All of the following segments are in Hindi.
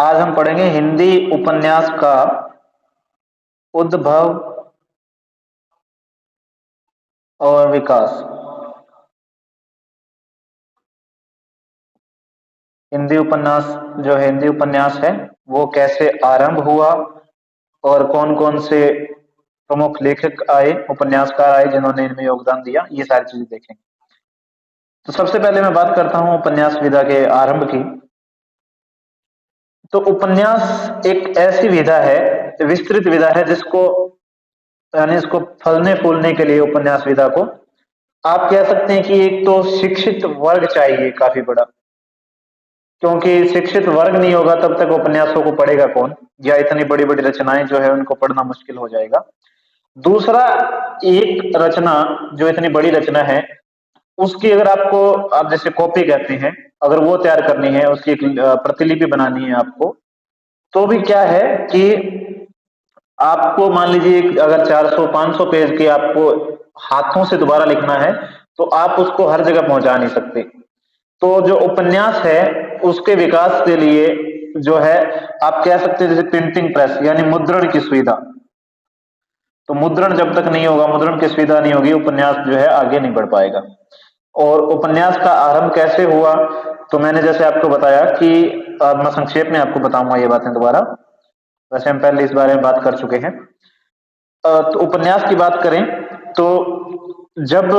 आज हम पढ़ेंगे हिंदी उपन्यास का उद्भव और विकास। हिंदी उपन्यास जो है हिंदी उपन्यास है वो कैसे आरंभ हुआ और कौन कौन से प्रमुख लेखक आए, उपन्यासकार आए जिन्होंने इनमें योगदान दिया, ये सारी चीजें देखेंगे। तो सबसे पहले मैं बात करता हूँ उपन्यास विधा के आरंभ की। तो उपन्यास एक ऐसी विधा है, विस्तृत विधा है, जिसको यानी इसको फलने फूलने के लिए उपन्यास विधा को आप कह सकते हैं कि एक तो शिक्षित वर्ग चाहिए काफी बड़ा, क्योंकि शिक्षित वर्ग नहीं होगा तब तक उपन्यासों को पढ़ेगा कौन, या इतनी बड़ी बड़ी रचनाएं जो है उनको पढ़ना मुश्किल हो जाएगा। दूसरा, एक रचना जो इतनी बड़ी रचना है उसकी अगर आपको, आप जैसे कॉपी कहते हैं, अगर वो तैयार करनी है, उसकी एक प्रतिलिपि बनानी है आपको, तो भी क्या है कि आपको मान लीजिए अगर 400-500 पेज की आपको हाथों से दोबारा लिखना है तो आप उसको हर जगह पहुंचा नहीं सकते। तो जो उपन्यास है उसके विकास के लिए जो है, आप कह सकते हैं जैसे प्रिंटिंग प्रेस यानी मुद्रण की सुविधा। तो मुद्रण जब तक नहीं होगा, मुद्रण की सुविधा नहीं होगी, उपन्यास जो है आगे नहीं बढ़ पाएगा। और उपन्यास का आरंभ कैसे हुआ, तो मैंने जैसे आपको बताया कि मैं संक्षेप में आपको बताऊंगा ये बातें दोबारा। वैसे हम पहले इस बारे में बात कर चुके हैं। तो उपन्यास की बात करें तो जब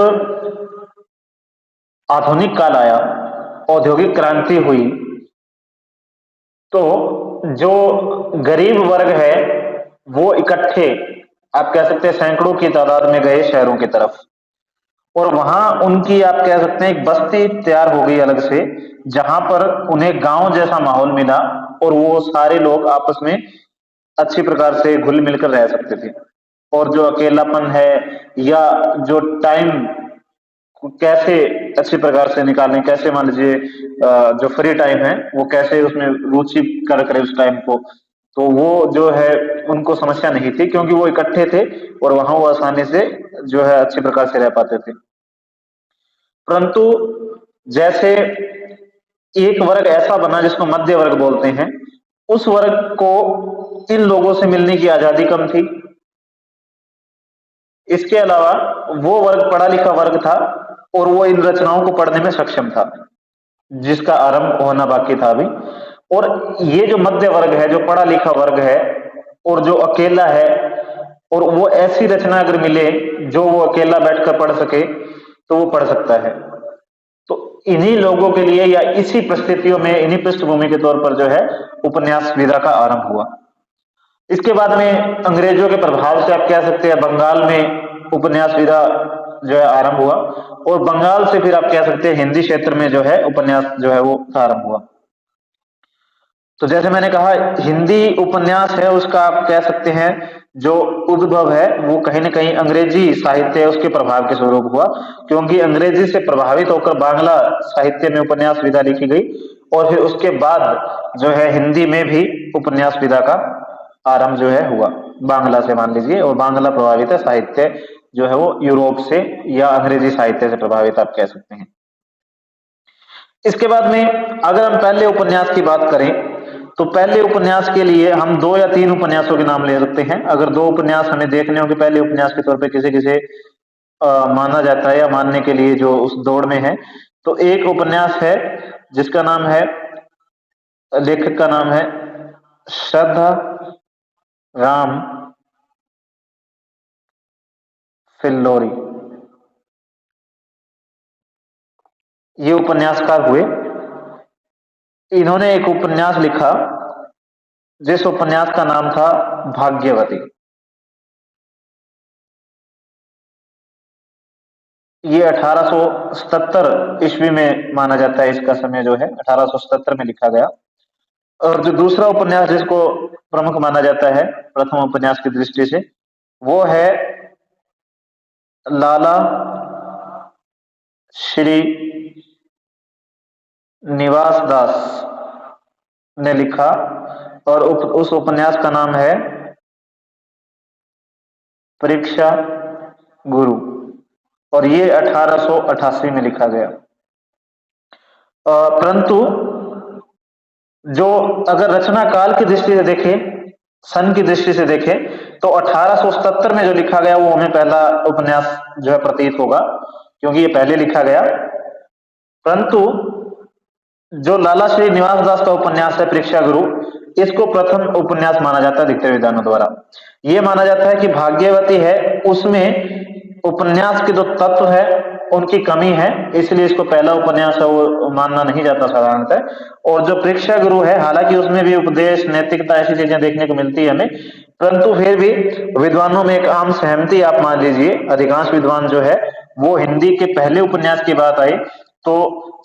आधुनिक काल आया, औद्योगिक क्रांति हुई, तो जो गरीब वर्ग है वो इकट्ठे, आप कह सकते हैं सैकड़ों की तादाद में गए शहरों की तरफ, और वहां उनकी आप कह सकते हैं एक बस्ती तैयार हो गई अलग से, जहां पर उन्हें गांव जैसा माहौल मिला और वो सारे लोग आपस में अच्छी प्रकार से घुल मिलकर रह सकते थे। और जो अकेलापन है या जो टाइम कैसे अच्छी प्रकार से निकालें, कैसे मान लीजिए जो फ्री टाइम है वो कैसे उसमें रुचि कर करे उस टाइम को, तो वो जो है उनको समस्या नहीं थी, क्योंकि वो इकट्ठे थे और वहां वो आसानी से जो है अच्छी प्रकार से रह पाते थे। परंतु जैसे एक वर्ग ऐसा बना जिसको मध्य वर्ग बोलते हैं, उस वर्ग को इन लोगों से मिलने की आजादी कम थी। इसके अलावा वो वर्ग पढ़ा लिखा वर्ग था और वो इन रचनाओं को पढ़ने में सक्षम था जिसका आरंभ होना बाकी था अभी। और ये जो मध्य वर्ग है, जो पढ़ा लिखा वर्ग है और जो अकेला है, और वो ऐसी रचना अगर मिले जो वो अकेला बैठकर पढ़ सके तो वो पढ़ सकता है। तो इन्हीं लोगों के लिए या इसी परिस्थितियों में, इन्हीं पृष्ठभूमि के तौर पर जो है उपन्यास विधा का आरंभ हुआ। इसके बाद में अंग्रेजों के प्रभाव से आप कह सकते हैं बंगाल में उपन्यास विधा जो है आरंभ हुआ, और बंगाल से फिर आप कह सकते हैं हिंदी क्षेत्र में जो है उपन्यास जो है वो आरंभ हुआ। तो जैसे मैंने कहा, हिंदी उपन्यास है उसका आप कह सकते हैं जो उद्भव है वो कहीं ना कहीं अंग्रेजी साहित्य है उसके प्रभाव के स्वरूप हुआ, क्योंकि अंग्रेजी से प्रभावित होकर बांग्ला साहित्य में उपन्यास विधा लिखी गई, और फिर उसके बाद जो है हिंदी में भी उपन्यास विधा का आरंभ जो है हुआ बांग्ला से, मान लीजिए। और बांग्ला प्रभावित है साहित्य जो है वो यूरोप से या अंग्रेजी साहित्य से प्रभावित आप कह सकते हैं। इसके बाद में अगर हम पहले उपन्यास की बात करें तो पहले उपन्यास के लिए हम 2 या 3 उपन्यासों के नाम ले सकते हैं। अगर 2 उपन्यास हमें देखने हो कि पहले उपन्यास के तौर पे किसे किसे माना जाता है या मानने के लिए जो उस दौड़ में है, तो एक उपन्यास है जिसका नाम है, लेखक का नाम है श्रद्धा राम फिल्लोरी। ये उपन्यासकार हुए। इन्होंने एक उपन्यास लिखा जिस उपन्यास का नाम था भाग्यवती। ये 1877 ईस्वी में माना जाता है, इसका समय जो है 1877 में लिखा गया। और जो दूसरा उपन्यास जिसको प्रमुख माना जाता है प्रथम उपन्यास की दृष्टि से, वो है लाला श्री निवास दास ने लिखा, और उस उपन्यास का नाम है परीक्षा गुरु, और ये 1888 में लिखा गया। परंतु जो अगर रचना काल की दृष्टि से देखें, सन की दृष्टि से देखें, तो 1877 में जो लिखा गया वो हमें पहला उपन्यास जो है प्रतीत होगा, क्योंकि ये पहले लिखा गया। परंतु जो लाला श्री निवास दास का उपन्यास है परीक्षा गुरु, इसको प्रथम उपन्यास माना जाता है दिग्विजय विद्वानों द्वारा। ये माना जाता है कि भाग्यवती है उसमें उपन्यास के जो तत्व है उनकी कमी है, इसलिए इसको पहला उपन्यास है वो मानना नहीं जाता साधारणतः। और जो परीक्षा गुरु है, हालांकि उसमें भी उपदेश, नैतिकता, ऐसी चीजें देखने को मिलती है हमें, परंतु फिर भी विद्वानों में एक आम सहमति आप मान लीजिए, अधिकांश विद्वान जो है वो हिंदी के पहले उपन्यास की बात आई तो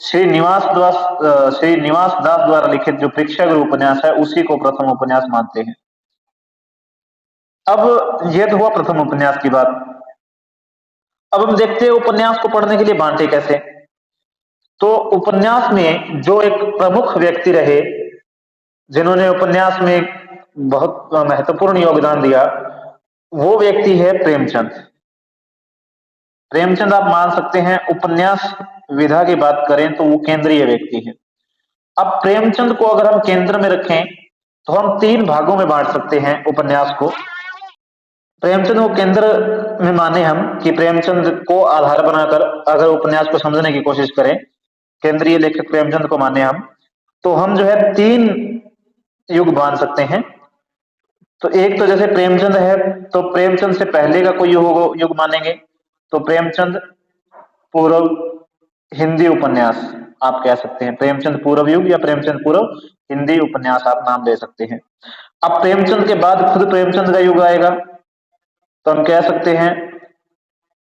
श्री निवास दास द्वारा लिखित जो परीक्षा गुरु उपन्यास है उसी को प्रथम उपन्यास मानते हैं। अब यह तो हुआ प्रथम उपन्यास की बात। अब हम देखते हैं उपन्यास को पढ़ने के लिए बांटे कैसे। तो उपन्यास में जो एक प्रमुख व्यक्ति रहे, जिन्होंने उपन्यास में बहुत महत्वपूर्ण योगदान दिया, वो व्यक्ति है प्रेमचंद। प्रेमचंद आप मान सकते हैं उपन्यास विधा की बात करें तो वो केंद्रीय व्यक्ति है। अब प्रेमचंद को अगर हम केंद्र में रखें तो हम तीन भागों में बांट सकते हैं उपन्यास को। प्रेमचंद को केंद्र में माने हम कि प्रेमचंद को आधार बनाकर अगर उपन्यास को समझने की कोशिश करें, केंद्रीय लेखक प्रेमचंद को माने हम, तो हम जो है तीन युग बांध सकते हैं। तो एक तो जैसे प्रेमचंद है तो प्रेमचंद से पहले का कोई युग मानेंगे, तो प्रेमचंद पूर्व हिंदी उपन्यास आप कह सकते हैं, प्रेमचंद पूर्व युग या प्रेमचंद पूर्व हिंदी उपन्यास आप नाम दे सकते हैं। अब प्रेमचंद के बाद खुद प्रेमचंद का युग आएगा, तो हम कह सकते हैं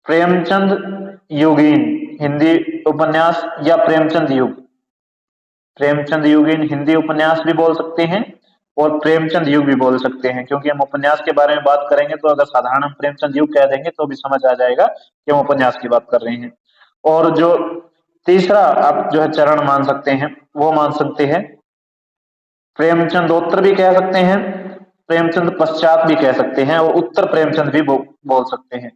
प्रेमचंद युगीन हिंदी उपन्यास या प्रेमचंद युग। प्रेमचंद युगीन हिंदी उपन्यास भी बोल सकते हैं और प्रेमचंद युग भी बोल सकते हैं, क्योंकि हम उपन्यास के बारे में बात करेंगे तो अगर साधारण हम प्रेमचंद युग कह देंगे तो भी समझ आ जाएगा कि हम उपन्यास की बात कर रहे हैं। और जो तीसरा आप जो है चरण मान सकते हैं, वो मान सकते हैं प्रेमचंदोत्तर भी कह सकते हैं, प्रेमचंद पश्चात भी कह सकते हैं और उत्तर प्रेमचंद भी बोल सकते हैं।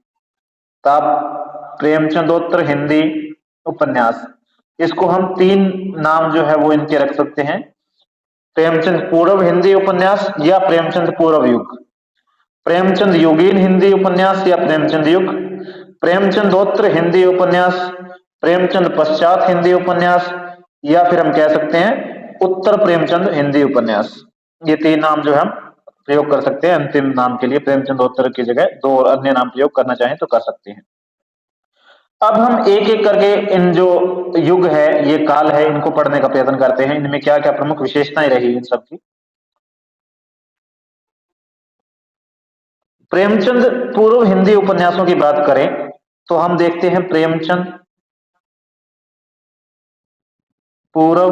तो आप प्रेमचंदोत्तर हिंदी उपन्यास, इसको हम तीन नाम जो है वो इनके रख सकते हैं, प्रेमचंद पूर्व हिंदी उपन्यास या प्रेमचंद पूर्व युग, प्रेमचंद युगीन हिंदी उपन्यास या प्रेमचंद युग, प्रेमचंदोत्तर हिंदी उपन्यास, प्रेमचंद पश्चात हिंदी उपन्यास, या फिर हम कह सकते हैं उत्तर प्रेमचंद हिंदी उपन्यास। ये तीन नाम जो हम प्रयोग कर सकते हैं अंतिम नाम के लिए, प्रेमचंदोत्तर की जगह दो और अन्य नाम प्रयोग करना चाहें तो कर सकते हैं। अब हम एक एक करके इन जो युग है, ये काल है, इनको पढ़ने का प्रयत्न करते हैं, इनमें क्या क्या प्रमुख विशेषताएं रही इन सब की। प्रेमचंद पूर्व हिंदी उपन्यासों की बात करें तो हम देखते हैं प्रेमचंद पूर्व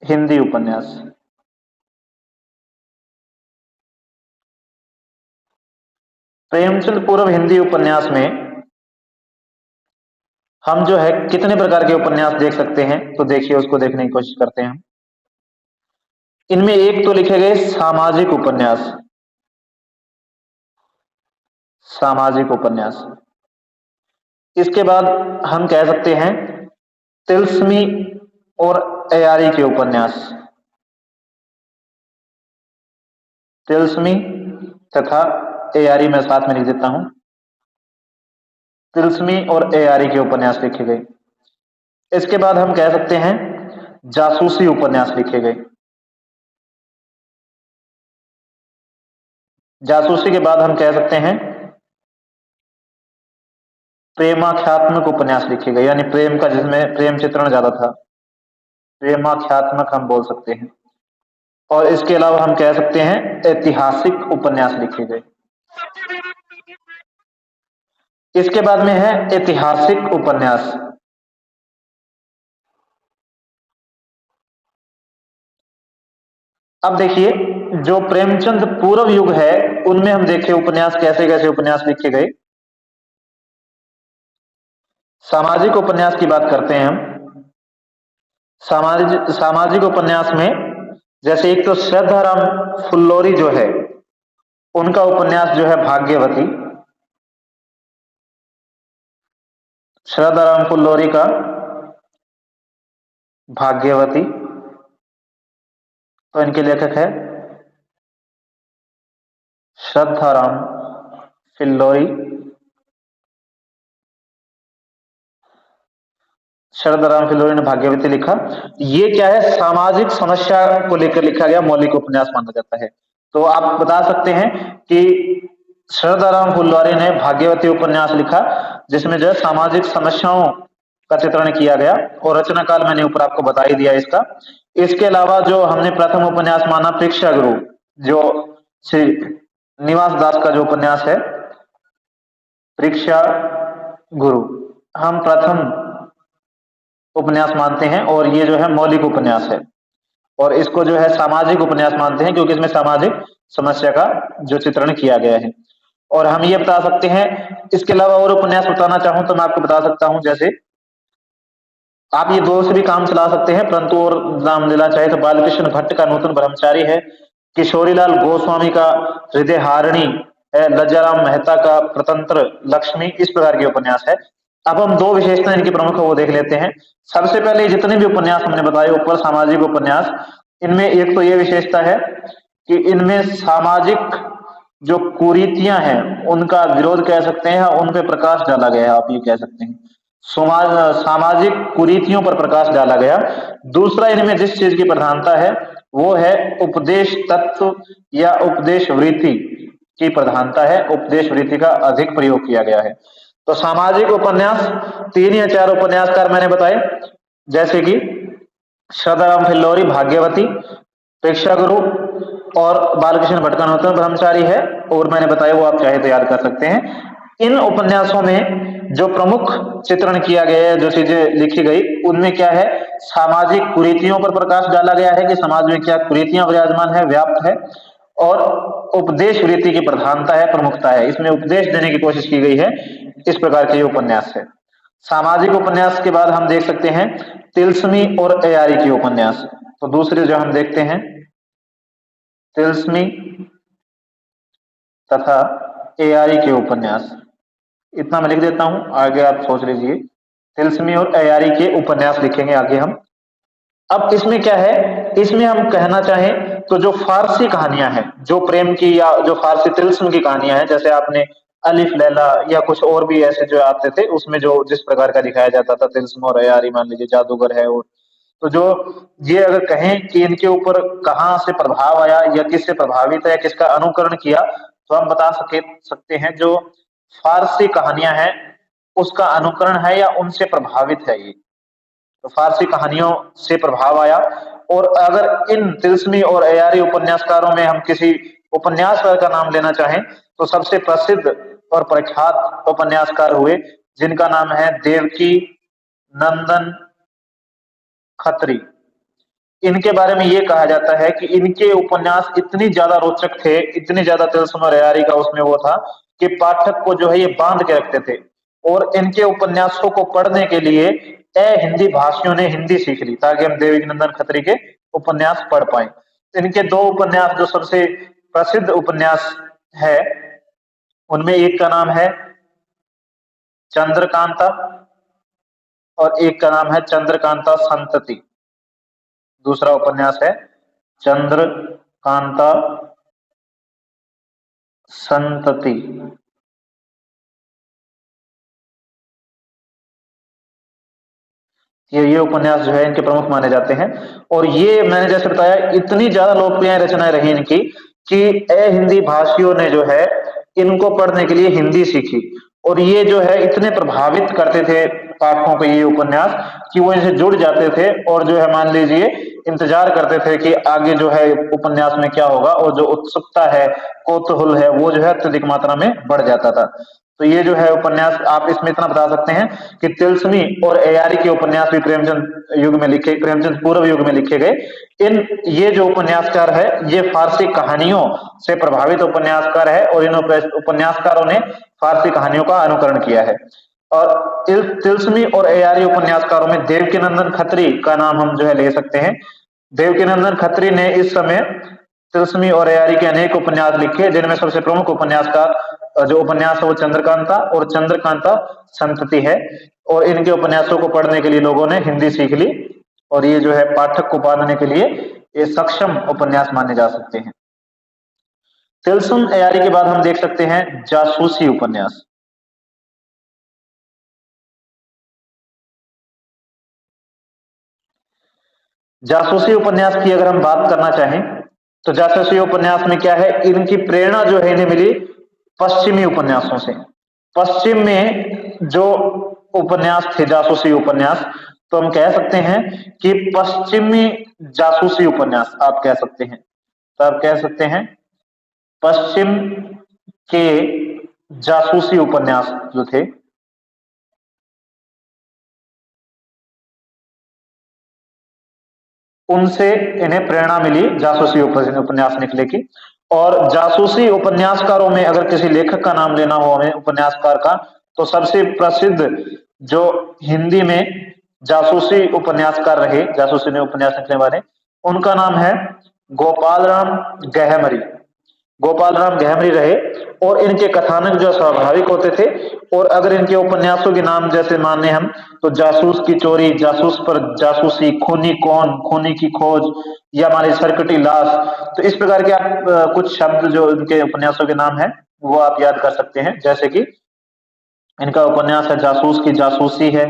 हिंदी उपन्यास। प्रेमचंद पूर्व हिंदी उपन्यास में हम जो है कितने प्रकार के उपन्यास देख सकते हैं, तो देखिए उसको देखने की कोशिश करते हैं। इनमें एक तो लिखे गए सामाजिक उपन्यास, सामाजिक उपन्यास। इसके बाद हम कह सकते हैं तिलस्मी और अयारी के उपन्यास, तिलस्मी तथा अयारी मैं साथ में लिख देता हूं, तिलस्मी और अयारी के उपन्यास लिखे गए। इसके बाद हम कह सकते हैं जासूसी उपन्यास लिखे गए। जासूसी के बाद हम कह सकते हैं प्रेमाख्यात्मक उपन्यास लिखे गए, यानी प्रेम का जिसमें प्रेम चित्रण ज्यादा था, प्रेमाख्यात्मक हम बोल सकते हैं। और इसके अलावा हम कह सकते हैं ऐतिहासिक उपन्यास लिखे गए। इसके बाद में है ऐतिहासिक उपन्यास। अब देखिए जो प्रेमचंद पूर्व युग है उनमें हम देखें उपन्यास कैसे कैसे उपन्यास लिखे गए। सामाजिक उपन्यास की बात करते हैं हम। सामाजिक उपन्यास में जैसे एक तो श्रद्धाराम फुल्लोरी जो है उनका उपन्यास जो है भाग्यवती, श्रद्धाराम फुल्लोरी का भाग्यवती। तो इनके लेखक है श्रद्धाराम फिल्लोरी। श्रद्धाराम फिल्लोरी ने भाग्यवती लिखा। ये क्या है, सामाजिक समस्या को लेकर लिखा गया मौलिक उपन्यास माना जाता है। तो आप बता सकते हैं कि श्रद्धाराम फिल्लोरी ने भाग्यवती उपन्यास लिखा, जिसमें जो है सामाजिक समस्याओं का चित्रण किया गया, और रचना काल मैंने ऊपर आपको बता ही दिया इसका। इसके अलावा जो हमने प्रथम उपन्यास माना प्रेक्षागृह, जो श्री निवास दास का जो उपन्यास है परीक्षा गुरु, हम प्रथम उपन्यास मानते हैं, और ये जो है मौलिक उपन्यास है, और इसको जो है सामाजिक उपन्यास मानते हैं, क्योंकि इसमें सामाजिक समस्या का जो चित्रण किया गया है। और हम ये बता सकते हैं, इसके अलावा और उपन्यास बताना चाहूं तो मैं आपको बता सकता हूं, जैसे आप ये दो से भी काम चला सकते हैं, परंतु और नाम लेना चाहे तो बालकृष्ण भट्ट का नूतन ब्रह्मचारी है, किशोरीलाल गोस्वामी का हृदय हारिणी है, लज्जाराम मेहता का प्रतंत्र लक्ष्मी, इस प्रकार के उपन्यास है। अब हम दो विशेषताएं इनकी प्रमुख वो देख लेते हैं। सबसे पहले जितने भी उपन्यास हमने बताए ऊपर सामाजिक उपन्यास, इनमें एक तो ये विशेषता है कि इनमें सामाजिक जो कुरीतियां हैं उनका विरोध कह सकते हैं, उन पे प्रकाश डाला गया है, आप ये कह सकते हैं सामाजिक कुरीतियों पर प्रकाश डाला गया। दूसरा, इनमें जिस चीज की प्रधानता है वो है उपदेश तत्व या उपदेश वृत्ति की प्रधानता है, उपदेश वृत्ति का अधिक प्रयोग किया गया है। तो सामाजिक उपन्यास 3 या 4 उपन्यासकार मैंने बताए, जैसे कि श्रद्धाराम फिल्लोरी भाग्यवती, प्रेक्षागुरु और बालकृष्ण भट्ट का नूतन ब्रह्मचारी है, और मैंने बताया वो आप चाहे तो याद कर सकते हैं। इन उपन्यासों में जो प्रमुख चित्रण किया गया है, जो चीजें लिखी गई, उनमें क्या है, सामाजिक कुरीतियों पर प्रकाश डाला गया है कि समाज में क्या कुरीतियां विराजमान है, व्याप्त है, और उपदेश वृत्ति की प्रधानता है, प्रमुखता है, इसमें उपदेश देने की कोशिश की गई है। इस प्रकार के ये उपन्यास है। सामाजिक उपन्यास के बाद हम देख सकते हैं तिलस्मी और अयारी के उपन्यास। तो दूसरे जो हम देखते हैं तिलस्मी तथा अयारी के उपन्यास, इतना मैं लिख देता हूं, आगे आप सोच लीजिए। तिलस्मी और अयारी के उपन्यास लिखेंगे आगे हम। अब इसमें क्या है, इसमें हम कहना चाहें तो जो फारसी कहानियां हैं, जो प्रेम की या जो फारसी तिलस्म की कहानियां हैं, जैसे आपने अलिफ लैला या कुछ और भी ऐसे जो आते थे, उसमें जो जिस प्रकार का दिखाया जाता था तिलस्म और अयारी, मान लीजिए जादूगर है, और तो जो ये अगर कहें कि इनके ऊपर कहाँ से प्रभाव आया या किससे प्रभावित है, किसका अनुकरण किया, तो हम बता सकते हैं जो फारसी कहानियां हैं उसका अनुकरण है या उनसे प्रभावित है ये। तो फारसी कहानियों से प्रभाव आया। और अगर इन तिलस्मी और अयारी उपन्यासकारों में हम किसी उपन्यासकार का नाम लेना चाहें तो सबसे प्रसिद्ध और प्रख्यात उपन्यासकार हुए जिनका नाम है देवकी नंदन खत्री। इनके बारे में ये कहा जाता है कि इनके उपन्यास इतनी ज्यादा रोचक थे, इतनी ज्यादा तिलस्म और अयारी का उसमें वो था कि पाठक को जो है ये बांध के रखते थे, और इनके उपन्यासों को पढ़ने के लिए हिंदी भाषियों ने हिंदी सीख ली ताकि हम देवकी नंदन खत्री के उपन्यास पढ़ पाए। इनके 2 उपन्यास जो सबसे प्रसिद्ध उपन्यास है, उनमें एक का नाम है चंद्रकांता और एक का नाम है चंद्रकांता संतति। दूसरा उपन्यास है चंद्रकांता संतति। ये उपन्यास जो है इनके प्रमुख माने जाते हैं। और ये मैंने जैसे बताया इतनी ज्यादा लोकप्रिय रचनाएं रही इनकी कि हिंदी भाषियों ने जो है इनको पढ़ने के लिए हिंदी सीखी, और ये जो है इतने प्रभावित करते थे पाठकों को ये उपन्यास कि वो इनसे जुड़ जाते थे, और जो है मान लीजिए इंतजार करते थे कि आगे जो है उपन्यास में क्या होगा, और जो उत्सुकता है, कौतूहल है, वो जो है अत्यधिक मात्रा में बढ़ जाता था। तो ये जो है उपन्यास, आप इसमें इतना बता सकते हैं कि तिलस्मी और अयारी के उपन्यास भी प्रेमचंद पूर्व युग में लिखे गए। ये जो उपन्यासकार है ये फारसी कहानियों से प्रभावित उपन्यासकार है, और इन उपन्यासकारों ने फारसी कहानियों का अनुकरण किया है। और तिलस्मी और अयारी उपन्यासकारों में देवकीनंदन खत्री का नाम हम जो है ले सकते हैं। देवकीनंदन खत्री ने इस समय तिलस्मी और अयारी के अनेक उपन्यास लिखे, जिनमें सबसे प्रमुख उपन्यासकार जो उपन्यास है वो चंद्रकांता और चंद्रकांता संतति है। और इनके उपन्यासों को पढ़ने के लिए लोगों ने हिंदी सीख ली, और ये जो है पाठक को बांधने के लिए ये सक्षम उपन्यास माने जा सकते हैं। तिलस्म अयारी के बाद हम देख सकते हैं जासूसी उपन्यास। जासूसी उपन्यास की अगर हम बात करना चाहें तो जासूसी उपन्यास में क्या है, इनकी प्रेरणा जो है इन्हें मिली पश्चिमी उपन्यासों से। पश्चिम में जो उपन्यास थे जासूसी उपन्यास, तो हम कह सकते हैं कि पश्चिमी जासूसी उपन्यास आप कह सकते हैं। तो आप कह सकते हैं पश्चिम के जासूसी उपन्यास जो थे उनसे इन्हें प्रेरणा मिली जासूसी उपन्यास लिखने की। और जासूसी उपन्यासकारों में अगर किसी लेखक का नाम लेना हो हमें उपन्यासकार का, तो सबसे प्रसिद्ध जो हिंदी में जासूसी उपन्यासकार रहे, जासूसी में उपन्यास लिखने वाले, उनका नाम है गोपाल राम गहमरी। गोपाल राम गहमरी रहे और इनके कथानक जो स्वाभाविक होते थे। और अगर इनके उपन्यासों के नाम जैसे माने हम तो जासूस की चोरी, जासूस पर जासूसी, खूनी कौन, खूनी की खोज, या हमारी सरकटी लाश, तो इस प्रकार के आप कुछ शब्द जो इनके उपन्यासों के नाम है वो आप याद कर सकते हैं। जैसे कि इनका उपन्यास है जासूस की जासूसी है,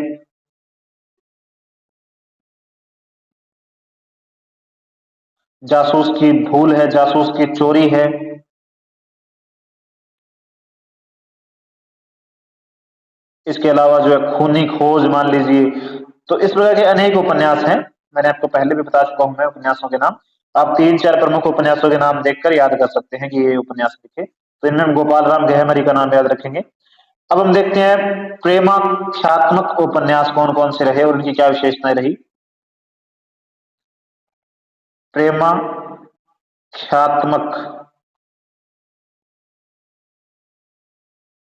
जासूस की भूल है, जासूस की चोरी है, इसके अलावा जो है खूनी खोज मान लीजिए। तो इस प्रकार के अनेक उपन्यास हैं, मैंने आपको पहले भी बता चुका हूं मैं उपन्यासों के नाम। आप 3-4 प्रमुख उपन्यासों के नाम देखकर याद कर सकते हैं कि ये उपन्यास लिखे। तो इनमें हम गोपाल राम गहमरी का नाम याद रखेंगे। अब हम देखते हैं प्रेमाख्यात्मक उपन्यास कौन कौन से रहे और उनकी क्या विशेषताएं रही। प्रेमाख्यात्मक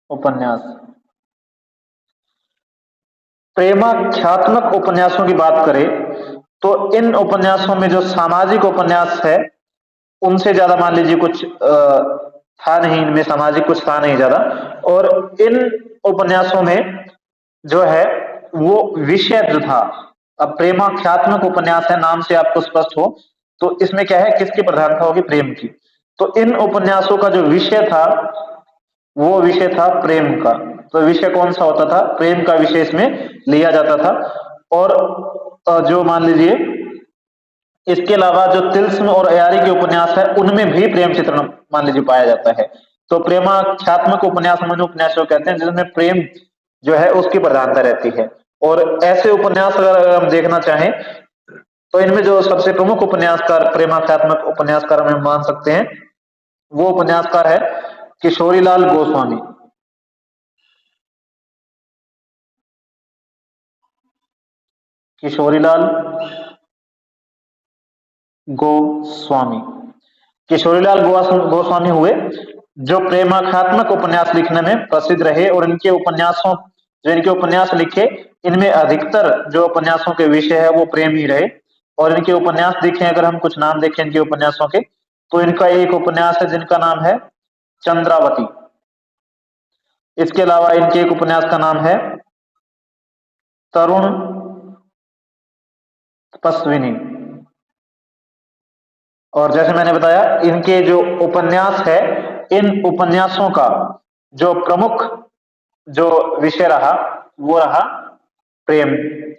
उपन्यास, प्रेमाख्यात्मक उपन्यासों की बात करें तो इन उपन्यासों में जो सामाजिक उपन्यास है उनसे ज्यादा मान लीजिए कुछ था नहीं, इनमें सामाजिक कुछ था नहीं ज्यादा। और इन उपन्यासों में जो है वो विषय जो था, अब प्रेमाख्यात्मक उपन्यास है, नाम से आपको स्पष्ट हो, तो इसमें क्या है, किसकी प्रधानता होगी, प्रेम की। तो इन उपन्यासों का जो विषय था वो विषय था प्रेम का। तो विषय कौन सा होता था, प्रेम का विषय इसमें लिया जाता था। और जो मान लीजिए इसके अलावा जो तिलस्म और अयारी के उपन्यास है उनमें भी प्रेम चित्रण मान लीजिए पाया जाता है। तो प्रेमाख्यात्मक उपन्यास हम उपन्यास को कहते हैं जिसमें प्रेम जो है उसकी प्रधानता रहती है। और ऐसे उपन्यास अगर हम देखना चाहें तो इनमें जो सबसे प्रमुख उपन्यासकार, प्रेमाख्यात्मक उपन्यासकार हम मान सकते हैं, वो उपन्यासकार है किशोरीलाल गोस्वामी। किशोरीलाल गोस्वामी, किशोरीलाल गोस्वामी हुए जो प्रेमाख्यात्मक उपन्यास लिखने में प्रसिद्ध रहे। और इनके उपन्यासों, जो इनके उपन्यास लिखे, इनमें अधिकतर जो उपन्यासों के विषय है वो प्रेम ही रहे। और इनके उपन्यास देखें, अगर हम कुछ नाम देखें इनके उपन्यासों के, तो इनका एक उपन्यास है जिनका नाम है चंद्रावती। इसके अलावा इनके एक उपन्यास का नाम है तरुण तपस्विनी। और जैसे मैंने बताया इनके जो उपन्यास है, इन उपन्यासों का जो प्रमुख जो विषय रहा वो रहा प्रेम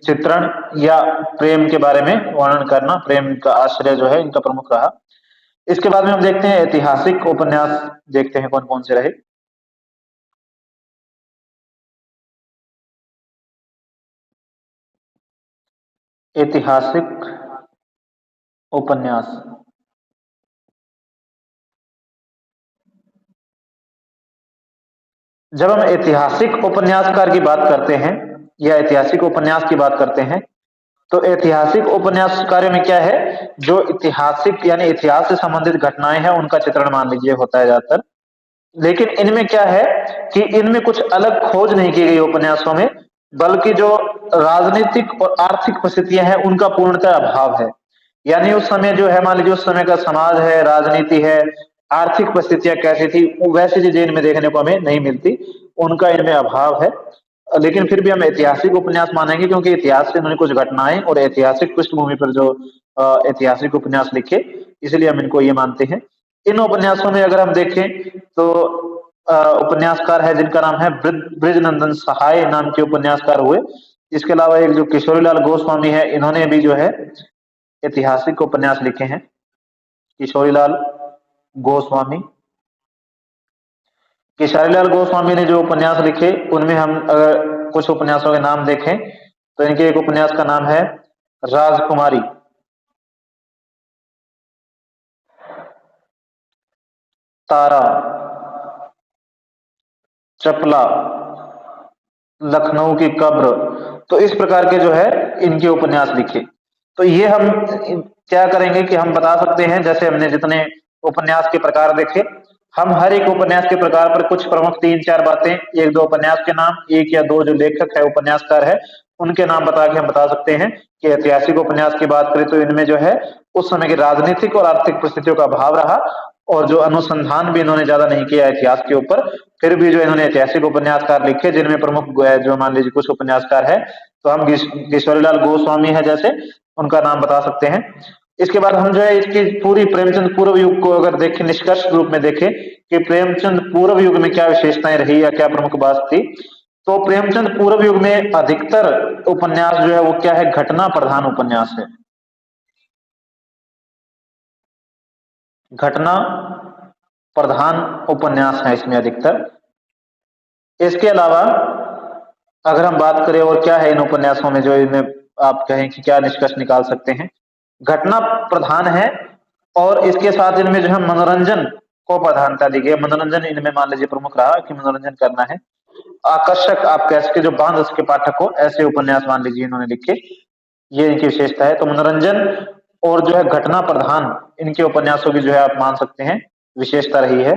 चित्रण या प्रेम के बारे में वर्णन करना, प्रेम का आश्रय जो है इनका प्रमुख रहा। इसके बाद में हम देखते हैं ऐतिहासिक उपन्यास, देखते हैं कौन कौन से रहे। ऐतिहासिक उपन्यास, जब हम ऐतिहासिक उपन्यासकार की बात करते हैं या ऐतिहासिक उपन्यास की बात करते हैं, तो ऐतिहासिक उपन्यास कार्य में क्या है, जो ऐतिहासिक यानी इतिहास से संबंधित घटनाएं हैं उनका चित्रण मान लीजिए होता है ज्यादातर। लेकिन इनमें क्या है कि इनमें कुछ अलग खोज नहीं की गई उपन्यासों में, बल्कि जो राजनीतिक और आर्थिक परिस्थितियां हैं उनका पूर्णतः अभाव है। यानी उस समय जो है मान लीजिए उस समय का समाज है, राजनीति है, आर्थिक परिस्थितियां कैसी थी, वैसी चीजें इनमें देखने को हमें नहीं मिलती, उनका इनमें अभाव है। लेकिन फिर भी हम ऐतिहासिक उपन्यास मानेंगे क्योंकि इतिहास से जुड़ी कुछ घटनाएं और ऐतिहासिक पृष्ठभूमि पर जो ऐतिहासिक उपन्यास लिखे, इसलिए हम इनको ये मानते हैं। इन उपन्यासों में अगर हम देखें तो उपन्यासकार है जिनका नाम है बृजनंदन सहाय नाम के उपन्यासकार हुए। इसके अलावा एक जो किशोरीलाल गोस्वामी है, इन्होंने भी जो है ऐतिहासिक उपन्यास लिखे हैं, किशोरीलाल गोस्वामी। किशोरीलाल गोस्वामी ने जो उपन्यास लिखे उनमें हम अगर कुछ उपन्यासों के नाम देखें तो इनके एक उपन्यास का नाम है राजकुमारी, तारा, चपला, लखनऊ की कब्र। तो इस प्रकार के जो है इनके उपन्यास लिखे। तो ये हम क्या करेंगे कि हम बता सकते हैं, जैसे हमने जितने उपन्यास के प्रकार देखे, हम हर एक उपन्यास के प्रकार पर कुछ प्रमुख 3-4 बातें, 1-2 उपन्यास के नाम, 1 या 2 जो लेखक है उपन्यासकार है उनके नाम बता के हम बता सकते हैं कि ऐतिहासिक उपन्यास की बात करें तो इनमें जो है उस समय की राजनीतिक और आर्थिक परिस्थितियों का अभाव रहा, और जो अनुसंधान भी इन्होंने ज्यादा नहीं किया इतिहास के ऊपर, फिर भी जो इन्होंने ऐतिहासिक उपन्यासकार लिखे जिनमें प्रमुख जो मान लीजिए कुछ उपन्यासकार है, तो हम किशोरीलाल गोस्वामी है जैसे, उनका नाम बता सकते हैं। इसके बाद हम जो है इसकी पूरी प्रेमचंद पूर्व युग को अगर देखें, निष्कर्ष रूप में देखें कि प्रेमचंद पूर्व युग में क्या विशेषताएं रही या क्या प्रमुख बात थी, तो प्रेमचंद पूर्व युग में अधिकतर उपन्यास जो है वो क्या है, घटना प्रधान उपन्यास है। घटना प्रधान उपन्यास है इसमें अधिकतर। इसके अलावा अगर हम बात करें और क्या है इन उपन्यासों में जो इनमें आप कहें कि क्या निष्कर्ष निकाल सकते हैं, घटना प्रधान है और इसके साथ इनमें जो है मनोरंजन को प्रधानता दी गई है। मनोरंजन इनमें मान लीजिए प्रमुख रहा कि मनोरंजन करना है, आकर्षक आप कह सकते जो बांध उसके पाठक को, ऐसे उपन्यास मान लीजिए इन्होंने लिखे, ये इनकी विशेषता है। तो मनोरंजन और जो है घटना प्रधान इनके उपन्यासों की जो है आप मान सकते हैं विशेषता रही है।